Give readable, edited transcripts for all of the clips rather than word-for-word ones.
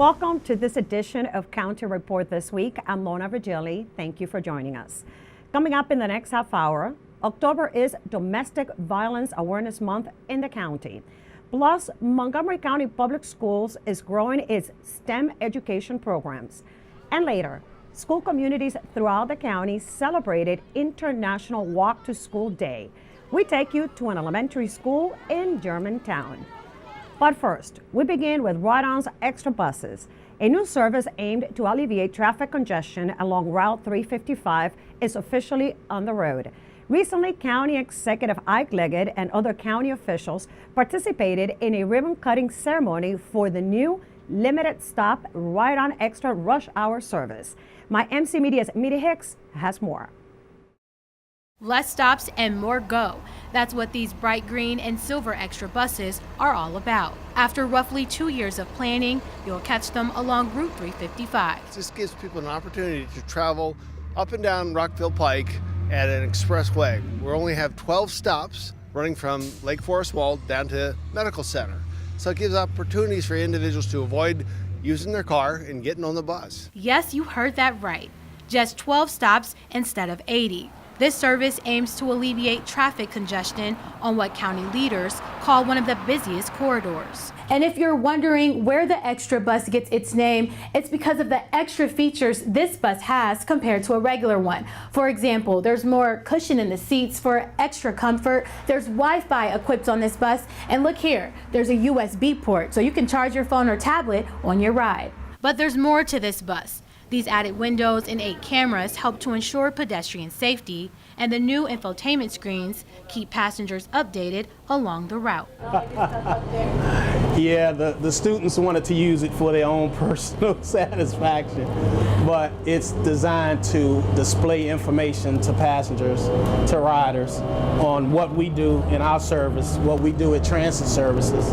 Welcome to this edition of County Report This Week. I'm Mona Virgili. Thank you for joining us. Coming up in the next half hour, October is Domestic Violence Awareness Month in the county. Plus, Montgomery County Public Schools is growing its STEM education programs. And later, school communities throughout the county celebrated International Walk to School Day. We take you to an elementary school in Germantown. But first, we begin with Ride-On's Extra Buses. A new service aimed to alleviate traffic congestion along Route 355 is officially on the road. Recently, County Executive Ike Leggett and other county officials participated in a ribbon-cutting ceremony for the new limited-stop Ride-On Extra rush hour service. My MC Media's Mitty Hicks has more. Less stops and more go. That's what these bright green and silver extra buses are all about. After roughly 2 years of planning, you'll catch them along Route 355. This gives people an opportunity to travel up and down Rockville Pike at an expressway. We only have 12 stops running from Lake Forest Mall down to Medical Center. So it gives opportunities for individuals to avoid using their car and getting on the bus. Yes, you heard that right. Just 12 stops instead of 80. This service aims to alleviate traffic congestion on what county leaders call one of the busiest corridors. And if you're wondering where the extra bus gets its name, it's because of the extra features this bus has compared to a regular one. For example, there's more cushion in the seats for extra comfort. There's Wi-Fi equipped on this bus. And look here, there's a USB port so you can charge your phone or tablet on your ride. But there's more to this bus. These added windows and 8 cameras help to ensure pedestrian safety, and the new infotainment screens keep passengers updated along the route. Yeah, the students wanted to use it for their own personal satisfaction, but it's designed to display information to passengers, to riders, on what we do in our service, what we do at transit services,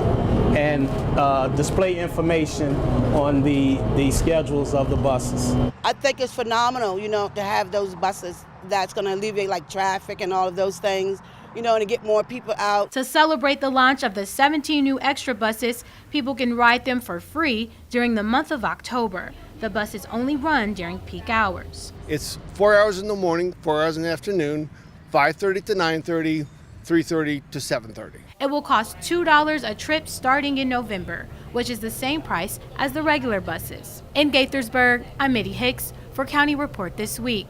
and display information on the schedules of the buses. I think it's phenomenal, to have those buses that's going to alleviate like traffic and all of those things, and to get more people out. To celebrate the launch of the 17 new extra buses, people can ride them for free during the month of October. The buses only run during peak hours. It's 4 hours in the morning, 4 hours in the afternoon, 5:30 to 9:30, 3:30 to 7:30. It will cost $2 a trip starting in November, which is the same price as the regular buses. In Gaithersburg, I'm Mitty Hicks for County Report This Week.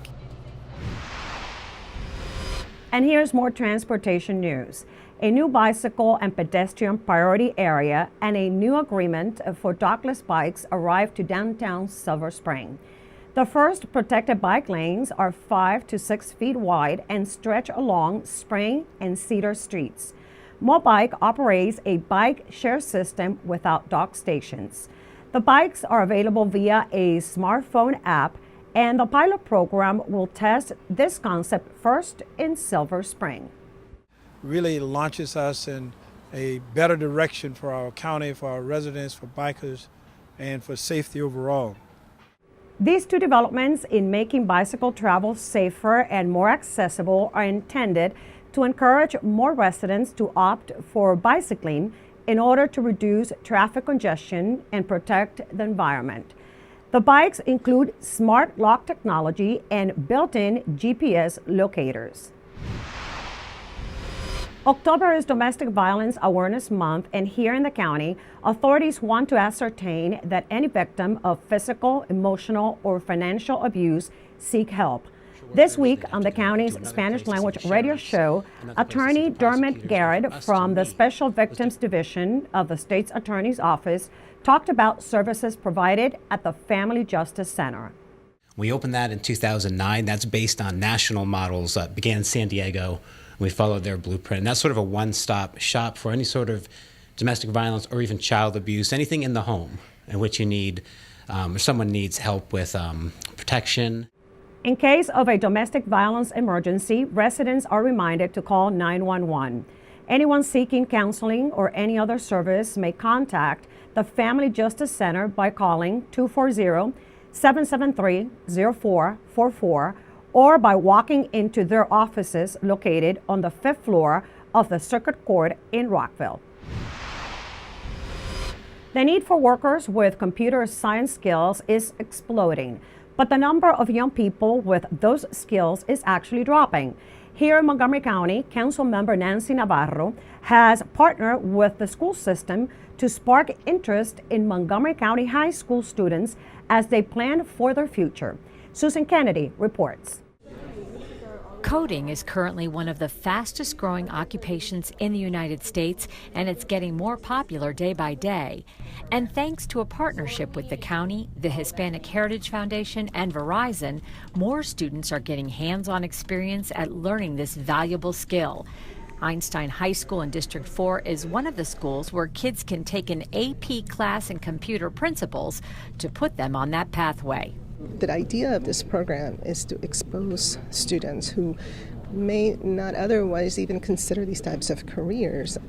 And here's more transportation news. A new bicycle and pedestrian priority area and a new agreement for dockless bikes arrived to downtown Silver Spring. The first protected bike lanes are 5 to 6 feet wide and stretch along Spring and Cedar streets. Mobike operates a bike share system without dock stations. The bikes are available via a smartphone app, and the pilot program will test this concept first in Silver Spring. Really launches us in a better direction for our county, for our residents, for bikers, and for safety overall. These two developments in making bicycle travel safer and more accessible are intended to encourage more residents to opt for bicycling in order to reduce traffic congestion and protect the environment. The bikes include smart lock technology and built-in GPS locators. October is Domestic Violence Awareness Month, and here in the county, authorities want to ascertain that any victim of physical, emotional, or financial abuse seek help. This week on the county's Spanish language radio show, attorney Dermot Garrett from the Special Victims Division of the state's attorney's office talked about services provided at the Family Justice Center. We opened that in 2009. That's based on national models, began in San Diego. We followed their blueprint. And that's sort of a one-stop shop for any sort of domestic violence or even child abuse, anything in the home in which you need, or someone needs help with protection. In case of a domestic violence emergency, residents are reminded to call 911. Anyone seeking counseling or any other service may contact the Family Justice Center by calling 240-773-0444 or by walking into their offices located on the 5th floor of the Circuit Court in Rockville. The need for workers with computer science skills is exploding, but the number of young people with those skills is actually dropping. Here in Montgomery County, Councilmember Nancy Navarro has partnered with the school system to spark interest in Montgomery County high school students as they plan for their future. Susan Kennedy reports. Coding is currently one of the fastest growing occupations in the United States, and it's getting more popular day by day. And thanks to a partnership with the county, the Hispanic Heritage Foundation, and Verizon, more students are getting hands-on experience at learning this valuable skill. Einstein High School in District 4 is one of the schools where kids can take an AP class in computer principles to put them on that pathway. The idea of this program is to expose students who may not otherwise even consider these types of careers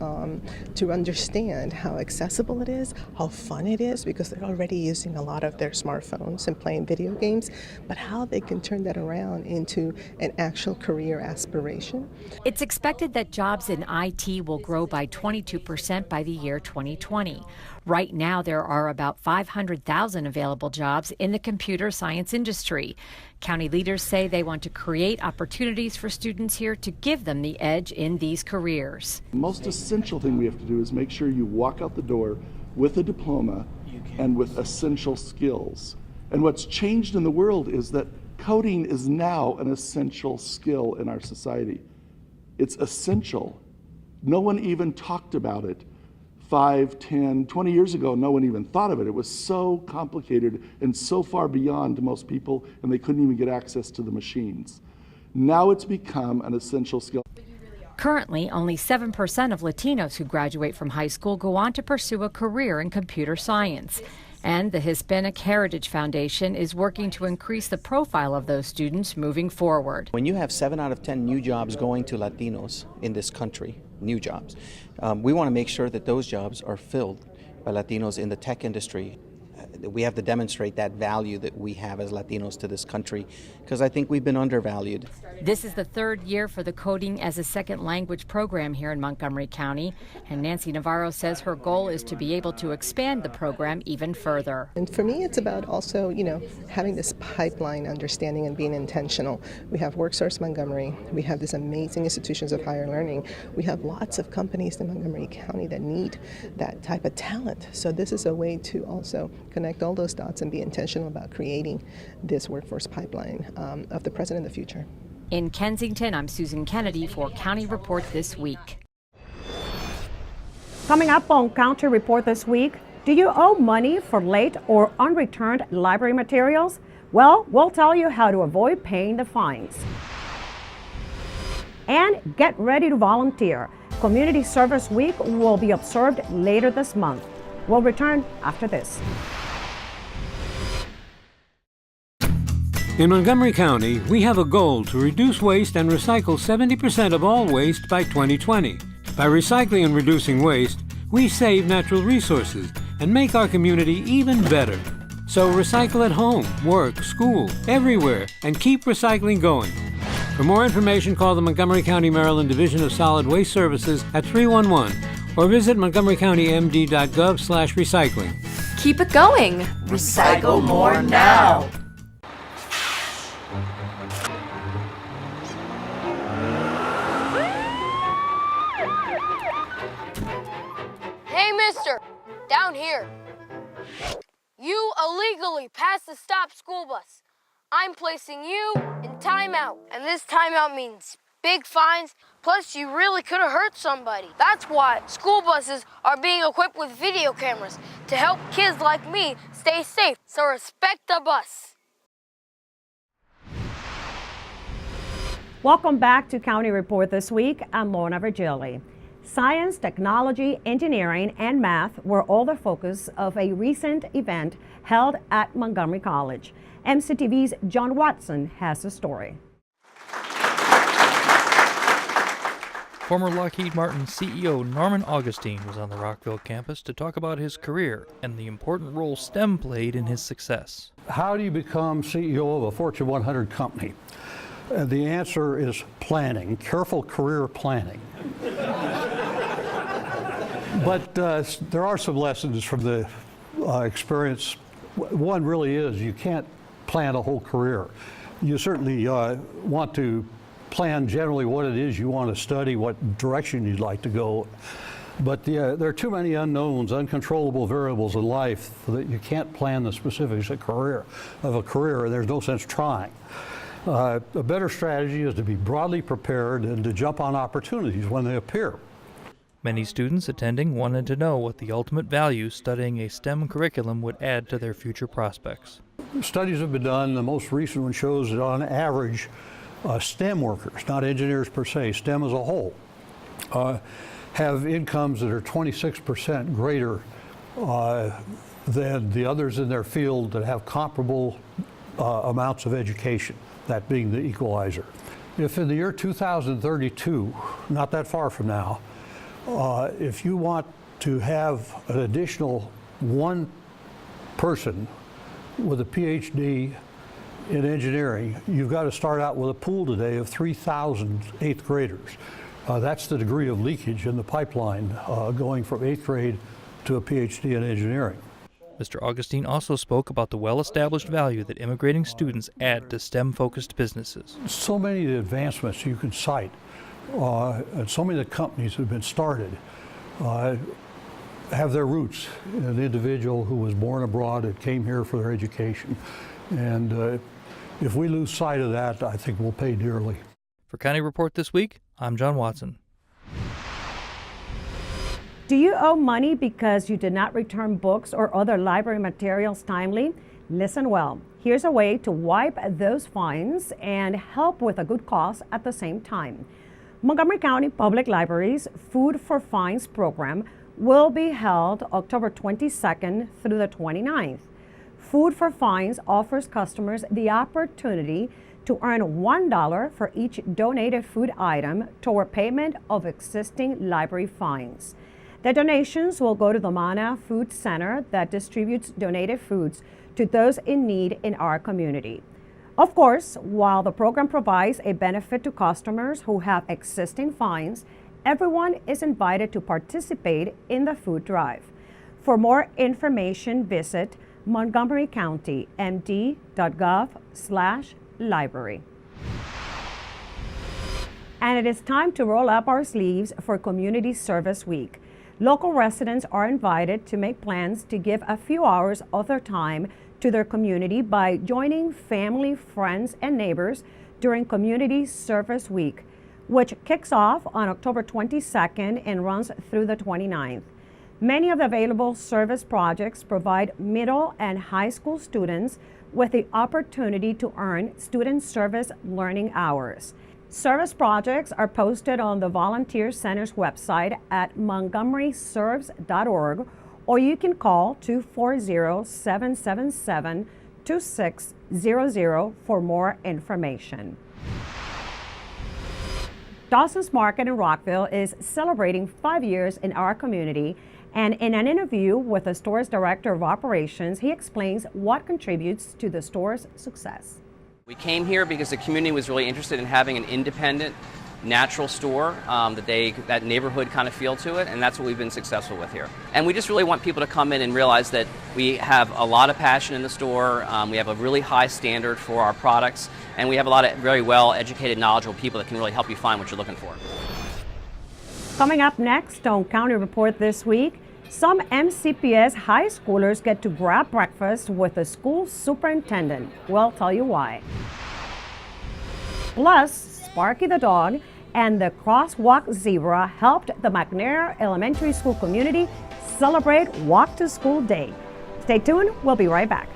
to understand how accessible it is, how fun it is, because they're already using a lot of their smartphones and playing video games, but how they can turn that around into an actual career aspiration. It's expected that jobs in IT will grow by 22% by the year 2020. Right now, there are about 500,000 available jobs in the computer science industry. County leaders say they want to create opportunities for students here to give them the edge in these careers. The most essential thing we have to do is make sure you walk out the door with a diploma and with essential skills. And what's changed in the world is that coding is now an essential skill in our society. It's essential. No one even talked about it. 5, 10, 20 years ago, no one even thought of it. It was so complicated and so far beyond most people, and they couldn't even get access to the machines. Now it's become an essential skill. Currently, only 7% of Latinos who graduate from high school go on to pursue a career in computer science. And the Hispanic Heritage Foundation is working to increase the profile of those students moving forward. When you have 7 out of 10 new jobs going to Latinos in this country, new jobs, we want to make sure that those jobs are filled by Latinos in the tech industry. We have to demonstrate that value that we have as Latinos to this country, because I think we've been undervalued. This is the 3rd year for the Coding as a Second Language program here in Montgomery County, and Nancy Navarro says her goal is to be able to expand the program even further. And for me, it's about also, having this pipeline understanding and being intentional. We have WorkSource Montgomery. We have these amazing institutions of higher learning. We have lots of companies in Montgomery County that need that type of talent. So this is a way to also connect all those dots and be intentional about creating this workforce pipeline of the present and the future. In Kensington, I'm Susan Kennedy for County Report This Week. Coming up on County Report This Week, do you owe money for late or unreturned library materials? Well, we'll tell you how to avoid paying the fines. And get ready to volunteer. Community Service Week will be observed later this month. We'll return after this. In Montgomery County, we have a goal to reduce waste and recycle 70% of all waste by 2020. By recycling and reducing waste, we save natural resources and make our community even better. So recycle at home, work, school, everywhere, and keep recycling going. For more information, call the Montgomery County, Maryland Division of Solid Waste Services at 311 or visit montgomerycountymd.gov/recycling. Keep it going. Recycle more now. Hey, mister, down here. You illegally passed the stop school bus. I'm placing you in timeout, and this timeout means big fines, plus you really could have hurt somebody. That's why school buses are being equipped with video cameras to help kids like me stay safe, so respect the bus. Welcome back to County Report This Week. I'm Lorna Virgili. Science, technology, engineering, and math were all the focus of a recent event held at Montgomery College. MCTV's John Watson has the story. Former Lockheed Martin CEO Norman Augustine was on the Rockville campus to talk about his career and the important role STEM played in his success. How do you become CEO of a Fortune 100 company? The answer is planning, careful career planning. But there are some lessons from the experience. One really is you can't plan a whole career. You certainly want to plan generally what it is you want to study, what direction you'd like to go. But there are too many unknowns, uncontrollable variables in life that you can't plan the specifics of a career, and there's no sense trying. A better strategy is to be broadly prepared and to jump on opportunities when they appear. Many students attending wanted to know what the ultimate value studying a STEM curriculum would add to their future prospects. Studies have been done. The most recent one shows that on average, STEM workers, not engineers per se, STEM as a whole, have incomes that are 26% greater than the others in their field that have comparable amounts of education, that being the equalizer. If in the year 2032, not that far from now, if you want to have an additional one person with a PhD in engineering, you've got to start out with a pool today of 3,000 eighth graders. That's the degree of leakage in the pipeline going from eighth grade to a PhD in engineering. Mr. Augustine also spoke about the well-established value that immigrating students add to STEM-focused businesses. So many of the advancements you can cite, and so many of the companies that have been started have their roots in an individual who was born abroad and came here for their education. And if we lose sight of that, I think we'll pay dearly. For County Report this week, I'm John Watson. Do you owe money because you did not return books or other library materials timely? Listen well. Here's a way to wipe those fines and help with a good cause at the same time. Montgomery County Public Library's Food for Fines program will be held October 22nd through the 29th. Food for Fines offers customers the opportunity to earn $1 for each donated food item toward payment of existing library fines. The donations will go to the Mana Food Center that distributes donated foods to those in need in our community. Of course, while the program provides a benefit to customers who have existing fines, everyone is invited to participate in the food drive. For more information, visit montgomerykountymd.gov/library. And it is time to roll up our sleeves for Community Service Week. Local residents are invited to make plans to give a few hours of their time to their community by joining family, friends, and neighbors during Community Service Week, which kicks off on October 22nd and runs through the 29th. Many of the available service projects provide middle and high school students with the opportunity to earn student service learning hours. Service projects are posted on the Volunteer Center's website at montgomeryserves.org, or you can call 240-777-2600 for more information. Dawsons Market in Rockville is celebrating 5 years in our community, and in an interview with the store's Director of Operations, he explains what contributes to the store's success. We came here because the community was really interested in having an independent, natural store that neighborhood kind of feel to it, and that's what we've been successful with here. And we just really want people to come in and realize that we have a lot of passion in the store, we have a really high standard for our products, and we have a lot of very well-educated, knowledgeable people that can really help you find what you're looking for. Coming up next on County Report this week, some MCPS high schoolers get to grab breakfast with the school superintendent. We'll tell you why. Plus, Sparky the dog and the crosswalk zebra helped the McNair Elementary School community celebrate Walk to School Day. Stay tuned, we'll be right back.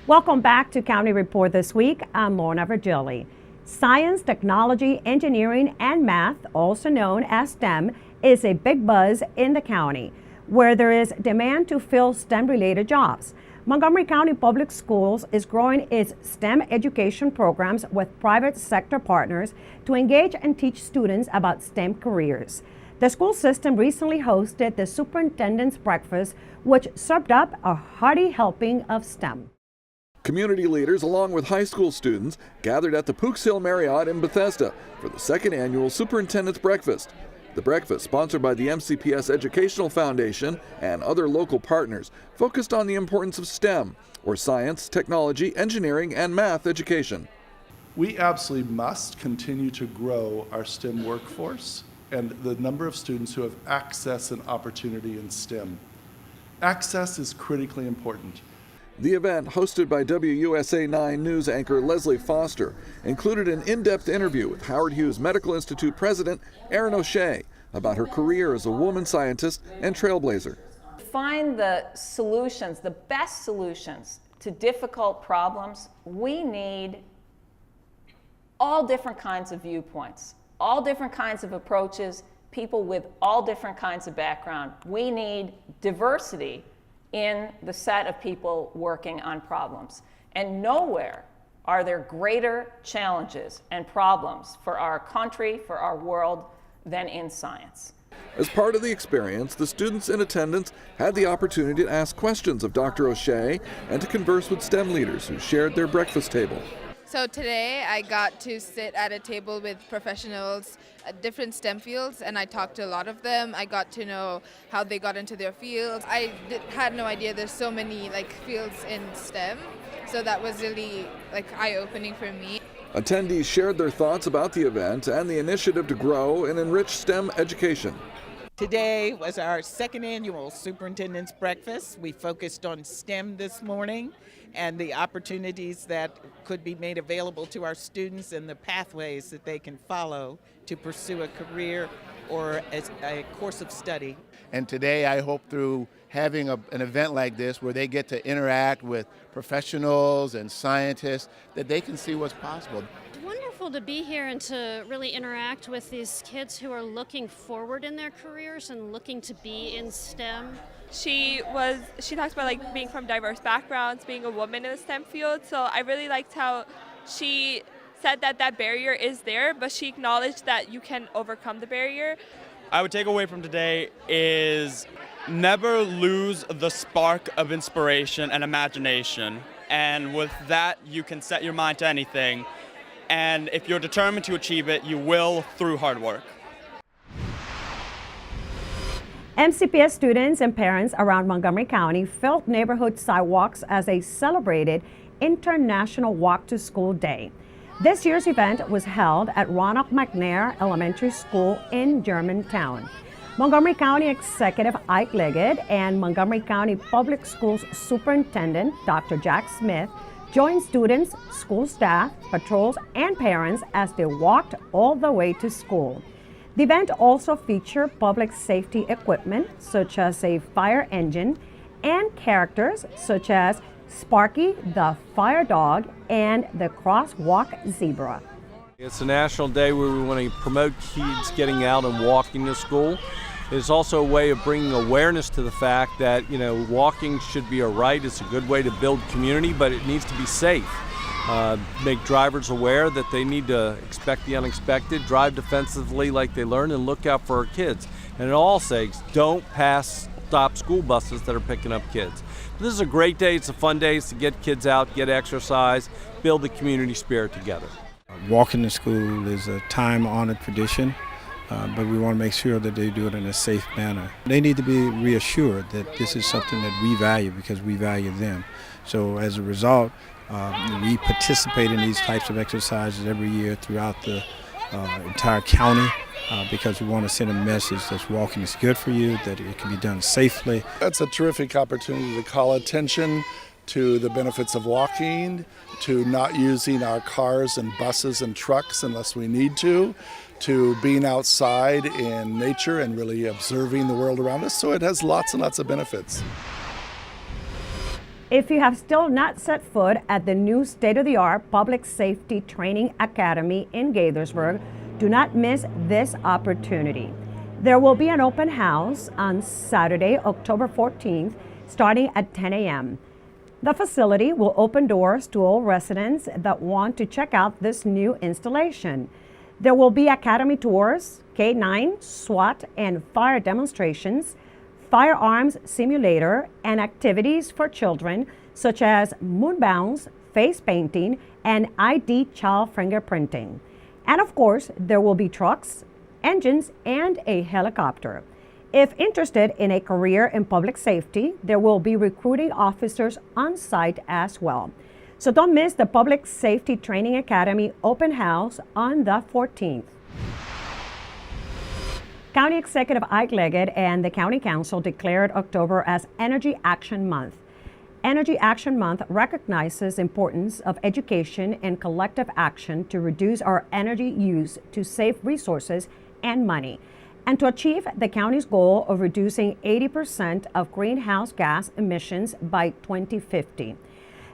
Welcome back to County Report this week. I'm Lorna Virgili. Science, technology, engineering, and math, also known as STEM, is a big buzz in the county, where there is demand to fill STEM-related jobs. Montgomery County Public Schools is growing its STEM education programs with private sector partners to engage and teach students about STEM careers. The school system recently hosted the Superintendent's Breakfast, which served up a hearty helping of STEM. Community leaders, along with high school students, gathered at the Pooks Hill Marriott in Bethesda for the second annual Superintendent's Breakfast. The breakfast, sponsored by the MCPS Educational Foundation and other local partners, focused on the importance of STEM, or science, technology, engineering, and math education. We absolutely must continue to grow our STEM workforce and the number of students who have access and opportunity in STEM. Access is critically important. The event, hosted by WUSA 9 news anchor Leslie Foster, included an in-depth interview with Howard Hughes Medical Institute President Erin O'Shea about her career as a woman scientist and trailblazer. Find the solutions, the best solutions to difficult problems. We need all different kinds of viewpoints, all different kinds of approaches, people with all different kinds of background. We need diversity in the set of people working on problems. And nowhere are there greater challenges and problems for our country, for our world, than in science. As part of the experience, the students in attendance had the opportunity to ask questions of Dr. O'Shea and to converse with STEM leaders who shared their breakfast table. So today I got to sit at a table with professionals at different STEM fields, and I talked to a lot of them. I got to know how they got into their fields. I had no idea there's so many fields in STEM, so that was really eye-opening for me. Attendees shared their thoughts about the event and the initiative to grow and enrich STEM education. Today was our second annual Superintendent's Breakfast. We focused on STEM this morning and the opportunities that could be made available to our students and the pathways that they can follow to pursue a career or a course of study. And today I hope through having an event like this where they get to interact with professionals and scientists that they can see what's possible. Wonderful to be here and to really interact with these kids who are looking forward in their careers and looking to be in STEM. She talks about being from diverse backgrounds, being a woman in the STEM field, so I really liked how she said that barrier is there, but she acknowledged that you can overcome the barrier. I would take away from today is never lose the spark of inspiration and imagination, and with that you can set your mind to anything, and if you're determined to achieve it, you will through hard work. MCPS students and parents around Montgomery County filled neighborhood sidewalks as they celebrated International Walk to School Day. This year's event was held at Ronald McNair Elementary School in Germantown. Montgomery County Executive Ike Leggett and Montgomery County Public Schools Superintendent Dr. Jack Smith joined students, school staff, patrols, and parents as they walked all the way to school. The event also featured public safety equipment such as a fire engine and characters such as Sparky the fire dog and the crosswalk zebra. It's a national day where we want to promote kids getting out and walking to school. It's also a way of bringing awareness to the fact that, walking should be a right. It's a good way to build community, but it needs to be safe. Make drivers aware that they need to expect the unexpected, drive defensively like they learn, and look out for our kids. And in all sakes, don't stop school buses that are picking up kids. This is a great day. It's a fun day. It's to get kids out, get exercise, build the community spirit together. Walking to school is a time-honored tradition, but we want to make sure that they do it in a safe manner. They need to be reassured that this is something that we value because we value them. So as a result, we participate in these types of exercises every year throughout the entire county because we want to send a message that walking is good for you, that it can be done safely. That's a terrific opportunity to call attention to the benefits of walking, to not using our cars and buses and trucks unless we need to being outside in nature and really observing the world around us. So it has lots and lots of benefits. If you have still not set foot at the new state-of-the-art Public Safety Training Academy in Gaithersburg, do not miss this opportunity. There will be an open house on Saturday, October 14th, starting at 10 a.m. The facility will open doors to all residents that want to check out this new installation. There will be academy tours, K-9, SWAT, and fire demonstrations, firearms simulator, and activities for children such as moonbounce, face painting, and ID child fingerprinting. And of course, there will be trucks, engines, and a helicopter. If interested in a career in public safety, there will be recruiting officers on site as well. So don't miss the Public Safety Training Academy open house on the 14th. County Executive Ike Leggett and the County Council declared October as Energy Action Month. Energy Action Month recognizes the importance of education and collective action to reduce our energy use to save resources and money, and to achieve the county's goal of reducing 80% of greenhouse gas emissions by 2050.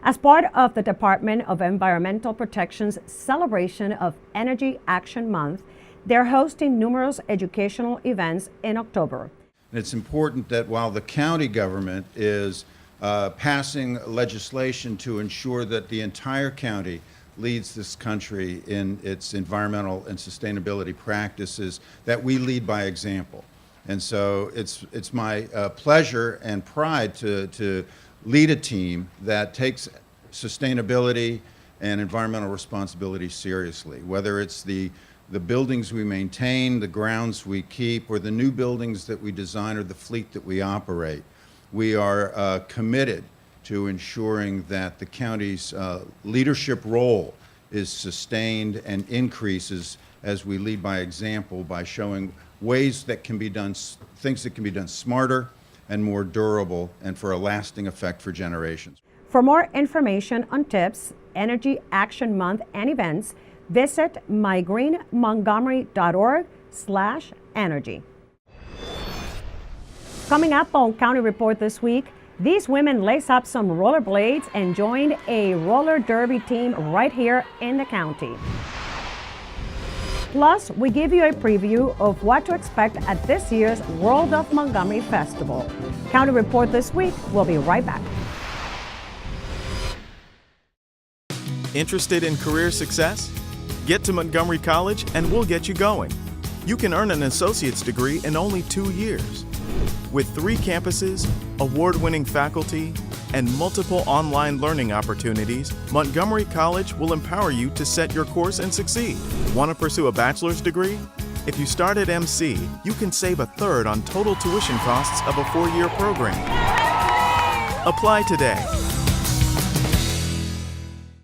As part of the Department of Environmental Protection's celebration of Energy Action Month, they're hosting numerous educational events in October. It's important that while the county government is passing legislation to ensure that the entire county leads this country in its environmental and sustainability practices, that we lead by example. And so it's my pleasure and pride to lead a team that takes sustainability and environmental responsibility seriously, whether it's the buildings we maintain, the grounds we keep, or the new buildings that we design, or the fleet that we operate. We are committed to ensuring that the county's leadership role is sustained and increases as we lead by example, by showing ways that can be done, things that can be done smarter and more durable, and for a lasting effect for generations. For more information on tips, Energy Action Month, and events, visit mygreenmontgomery.org/energy. Coming up on County Report this week, these women lace up some rollerblades and joined a roller derby team right here in the county. Plus, we give you a preview of what to expect at this year's World of Montgomery Festival. County Report this week. We'll be right back. Interested in career success? Get to Montgomery College and we'll get you going. You can earn an associate's degree in only 2 years. With 3 campuses, award-winning faculty, and multiple online learning opportunities, Montgomery College will empower you to set your course and succeed. Want to pursue a bachelor's degree? If you start at MC, you can save 1/3 on total tuition costs of a 4-year program. Apply today.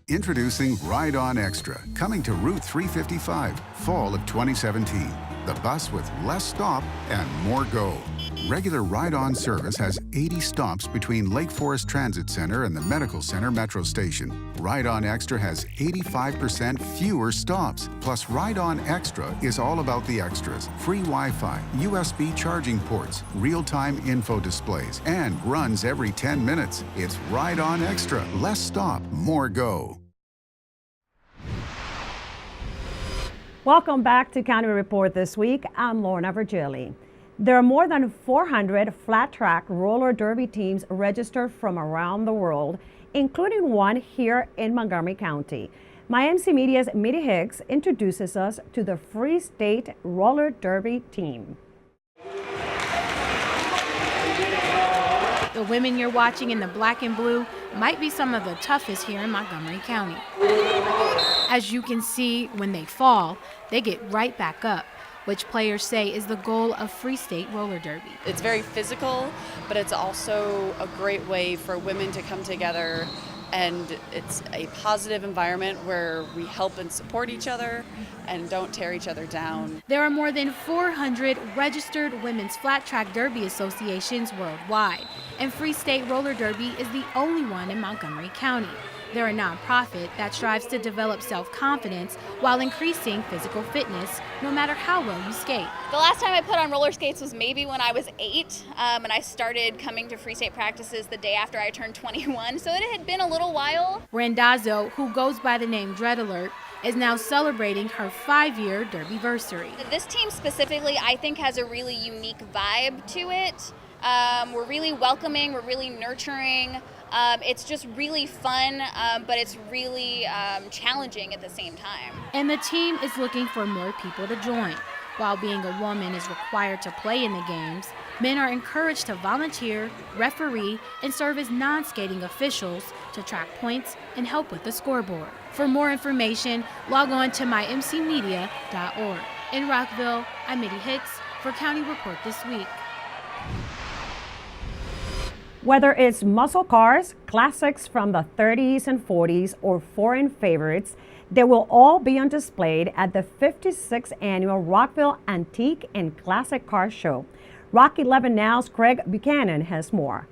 Introducing Ride On Extra, coming to Route 355, fall of 2017. The bus with less stop and more go. Regular Ride On service has 80 stops between Lake Forest Transit Center and the Medical Center Metro Station. Ride On Extra has 85% fewer stops. Plus, Ride On Extra is all about the extras. Free Wi-Fi, USB charging ports, real-time info displays, and runs every 10 minutes. It's Ride On Extra. Less stop, more go. Welcome back to County Report this week. I'm Lorna Virgili. There are more than 400 flat track roller derby teams registered from around the world, including one here in Montgomery County. My MC Media's Mitty Hicks introduces us to the Free State Roller Derby team. The women you're watching in the black and blue might be some of the toughest here in Montgomery County. As you can see, when they fall, they get right back up, which players say is the goal of Free State Roller Derby. It's very physical, but it's also a great way for women to come together, and it's a positive environment where we help and support each other and don't tear each other down. There are more than 400 registered women's flat track derby associations worldwide, and Free State Roller Derby is the only one in Montgomery County. They're a nonprofit that strives to develop self-confidence while increasing physical fitness, no matter how well you skate. The last time I put on roller skates was maybe when I was 8, and I started coming to free skate practices the day after I turned 21, so it had been a little while. Randazzo, who goes by the name Dread Alert, is now celebrating her 5-year derbyversary. This team specifically, I think, has a really unique vibe to it. We're really welcoming, we're really nurturing. It's just really fun, but it's really challenging at the same time. And the team is looking for more people to join. While being a woman is required to play in the games, men are encouraged to volunteer, referee, and serve as non-skating officials to track points and help with the scoreboard. For more information, log on to mymcmedia.org. In Rockville, I'm Mitty Hicks for County Report This Week. Whether it's muscle cars, classics from the 30s and 40s, or foreign favorites, they will all be on display at the 56th Annual Rockville Antique and Classic Car Show. Rock 11 Now's Craig Buchanan has more.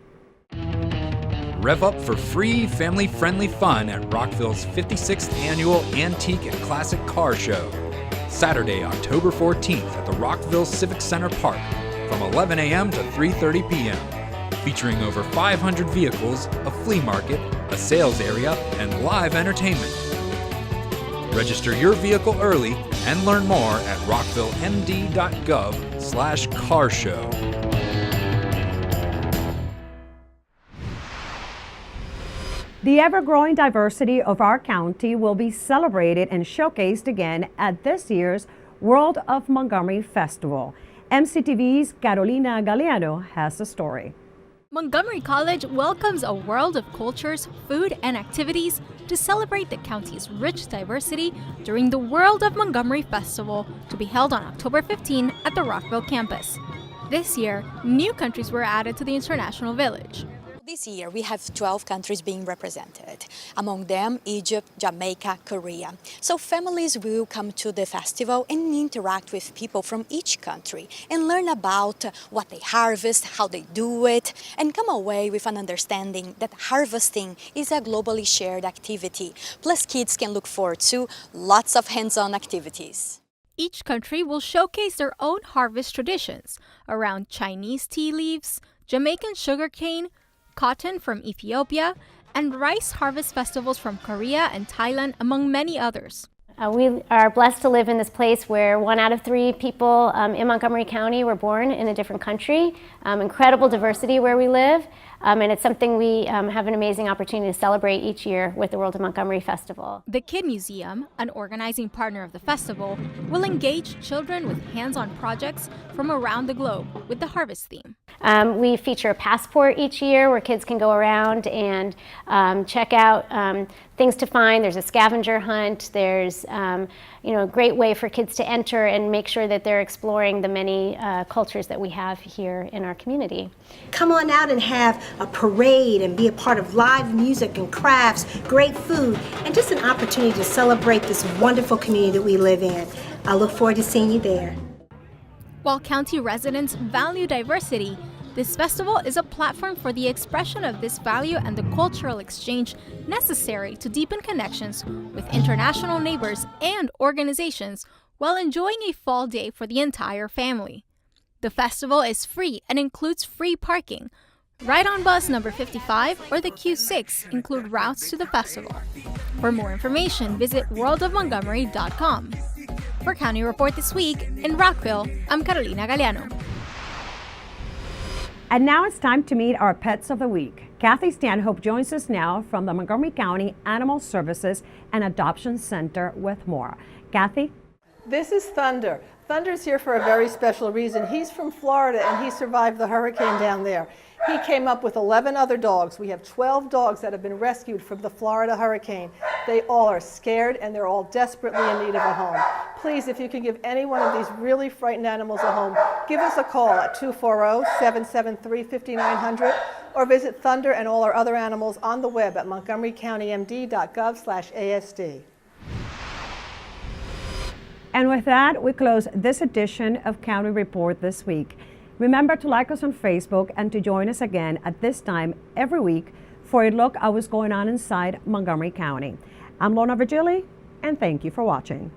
Rev up for free, family-friendly fun at Rockville's 56th Annual Antique and Classic Car Show. Saturday, October 14th at the Rockville Civic Center Park from 11 a.m. to 3:30 p.m. Featuring over 500 vehicles, a flea market, a sales area, and live entertainment. Register your vehicle early and learn more at rockvillemd.gov/carshow. The ever-growing diversity of our county will be celebrated and showcased again at this year's World of Montgomery Festival. MCTV's Carolina Galeano has the story. Montgomery College welcomes a world of cultures, food, and activities to celebrate the county's rich diversity during the World of Montgomery Festival to be held on October 15 at the Rockville campus. This year, new countries were added to the International Village. This year, we have 12 countries being represented. Among them, Egypt, Jamaica, Korea. So families will come to the festival and interact with people from each country and learn about what they harvest, how they do it, and come away with an understanding that harvesting is a globally shared activity. Plus, kids can look forward to lots of hands-on activities. Each country will showcase their own harvest traditions around Chinese tea leaves, Jamaican sugarcane, cotton from Ethiopia, and rice harvest festivals from Korea and Thailand, among many others. We are blessed to live in this place where 1 out of 3 people in Montgomery County were born in a different country. Incredible diversity where we live, and it's something we have an amazing opportunity to celebrate each year with the World of Montgomery Festival. The Kid Museum, an organizing partner of the festival, will engage children with hands-on projects from around the globe with the harvest theme. We feature a passport each year where kids can go around and check out things to find. There's a scavenger hunt. There's a great way for kids to enter and make sure that they're exploring the many cultures that we have here in our community. Come on out and have a parade and be a part of live music and crafts, great food, and just an opportunity to celebrate this wonderful community that we live in. I look forward to seeing you there. While county residents value diversity, this festival is a platform for the expression of this value and the cultural exchange necessary to deepen connections with international neighbors and organizations while enjoying a fall day for the entire family. The festival is free and includes free parking. Ride-on bus number 55 or the Q6 include routes to the festival. For more information, visit worldofmontgomery.com. For County Report This Week, in Rockville, I'm Carolina Galeano. And now it's time to meet our pets of the week. Kathy Stanhope joins us now from the Montgomery County Animal Services and Adoption Center with more. Kathy? This is Thunder. Thunder's here for a very special reason. He's from Florida and he survived the hurricane down there. He came up with 11 other dogs. We have 12 dogs that have been rescued from the Florida hurricane. They all are scared and they're all desperately in need of a home. Please, if you can give any one of these really frightened animals a home, give us a call at 240-773-5900 or visit Thunder and all our other animals on the web at montgomerycountymd.gov/ASD. And with that, we close this edition of County Report This Week. Remember to like us on Facebook and to join us again at this time every week for a look at what's going on inside Montgomery County. I'm Lona Virgili, and thank you for watching.